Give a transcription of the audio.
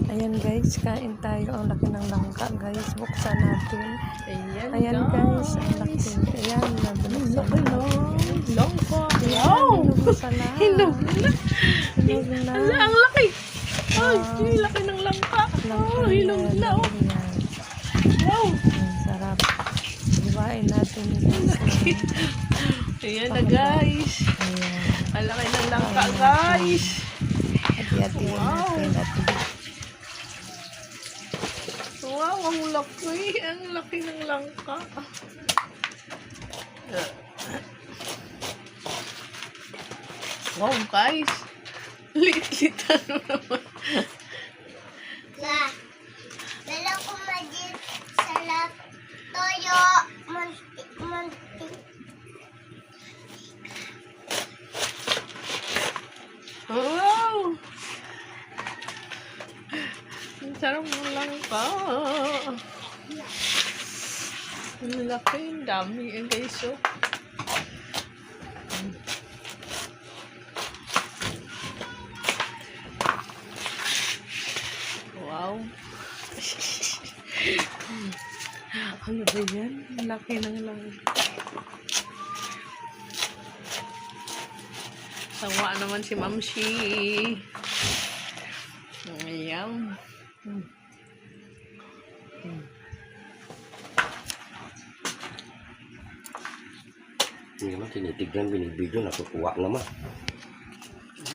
Ayan guys, kain tayo. Ang laki ng langka guys. Buksan natin. Ayan guys, ang laki. Ayan, nabinuksan natin. Langka. Wow! Hinubuksan na. Hinog na. Hinog na. Ala, ang laki. Ay, ang laki ng langka. Oh, hinog na. Oh. Ayan. Wow. Ang sarap. Iwain natin guys. Ayan na guys. Ayan. Ang laki ng langka guys. Hati-hatiin natin. Wow, ang laki. Ang laki ng langka. Wow guys. Lit-lit ano naman. Dala ko magit salap toyo mantik. Wow! Ang sarap ng langka. Ang laki, ang dami. Ang guys, oh. Wow. Ano ba yan? Ang laki ng langka. Sawa naman si Mamsi. Ayan. Hindi naman tinitignan, binibidyo, natutuwa naman.